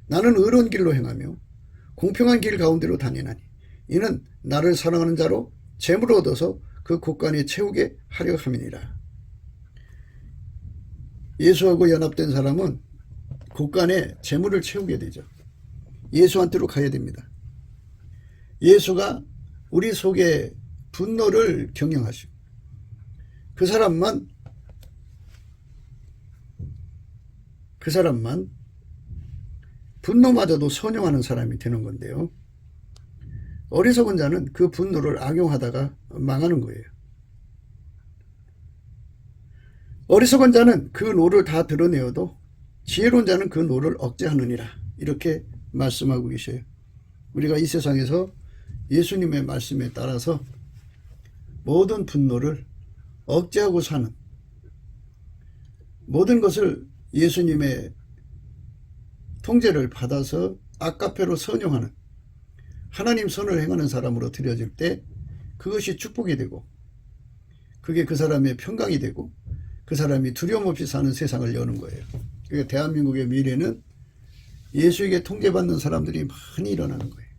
A: 나는 의로운 길로 행하며 공평한 길 가운데로 다니나니 이는 나를 사랑하는 자로 재물을 얻어서 그 곳간에 채우게 하려 함이니라. 예수하고 연합된 사람은 곳간에 재물을 채우게 되죠. 예수한테로 가야 됩니다. 예수가 우리 속에 분노를 경영하시고 그 사람만 분노마저도 선용하는 사람이 되는 건데요. 어리석은 자는 그 분노를 악용하다가 망하는 거예요. 어리석은 자는 그 노를 다 드러내어도 지혜로운 자는 그 노를 억제하느니라. 이렇게 말씀하고 계셔요. 우리가 이 세상에서 예수님의 말씀에 따라서 모든 분노를 억제하고 사는, 모든 것을 예수님의 통제를 받아서 아까페로 선용하는, 하나님 선을 행하는 사람으로 드려질 때 그것이 축복이 되고 그게 그 사람의 평강이 되고 그 사람이 두려움 없이 사는 세상을 여는 거예요. 그러니까 대한민국의 미래는 예수에게 통제받는 사람들이 많이 일어나는 거예요.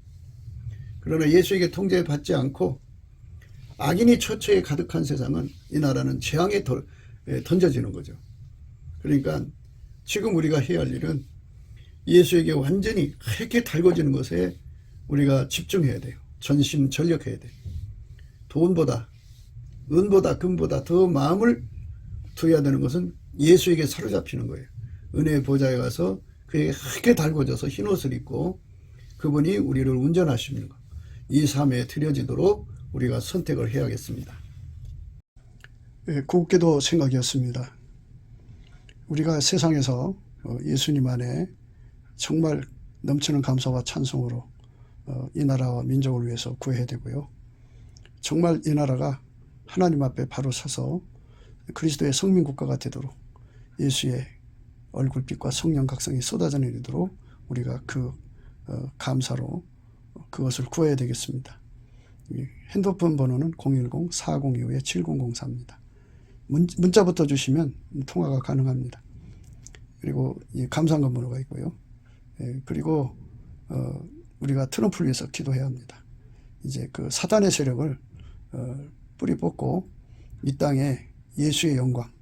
A: 그러나 예수에게 통제받지 않고 악인이 처처에 가득한 세상은, 이 나라는 재앙에 던져지는 거죠. 그러니까 지금 우리가 해야 할 일은 예수에게 완전히 하얗게 달궈지는 것에 우리가 집중해야 돼요. 전심전력해야 돼요. 돈보다, 은보다, 금보다 더 마음을 두어야 되는 것은 예수에게 사로잡히는 거예요. 은혜의 보좌에 가서 그에게 하얗게 달궈져서 흰 옷을 입고 그분이 우리를 운전하시는 것, 이 삶에 들여지도록 우리가 선택을 해야겠습니다. 곱게도 생각이었습니다. 우리가 세상에서 예수님 안에 정말 넘치는 감사와 찬송으로 이 나라와 민족을 위해서 구해야 되고요. 정말 이 나라가 하나님 앞에 바로 서서 그리스도의 성민국가가 되도록 예수의 얼굴빛과 성령 각성이 쏟아져 내리도록 우리가 그 감사로 그것을 구해야 되겠습니다. 핸드폰 번호는 010-4025-7004입니다. 문자부터 주시면 통화가 가능합니다. 그리고 이 감사헌금 번호가 있고요. 그리고 우리가 트럼프를 위해서 기도해야 합니다. 이제 그 사단의 세력을 뿌리 뽑고 이 땅에 예수의 영광,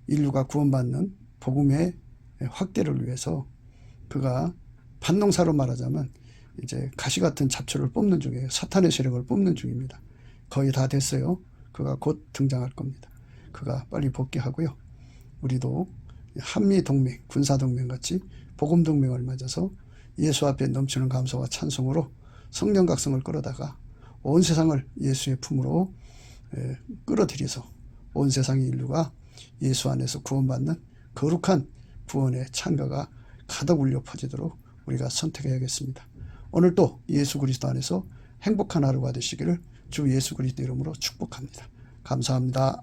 A: 인류가 구원받는 복음의 확대를 위해서 그가 반농사로 말하자면 이제 가시 같은 잡초를 뽑는 중이에요. 사탄의 세력을 뽑는 중입니다. 거의 다 됐어요. 그가 곧 등장할 겁니다. 그가 빨리 복귀하고요. 우리도 한미동맹, 군사동맹 같이 복음동맹을 맺어서 예수 앞에 넘치는 감사와 찬송으로 성령 각성을 끌어다가 온 세상을 예수의 품으로 끌어들여서 온 세상의 인류가 예수 안에서 구원받는 거룩한 구원의 찬가가 가득 울려 퍼지도록 우리가 선택해야겠습니다. 오늘도 예수 그리스도 안에서 행복한 하루가 되시기를 주 예수 그리스도 이름으로 축복합니다. 감사합니다.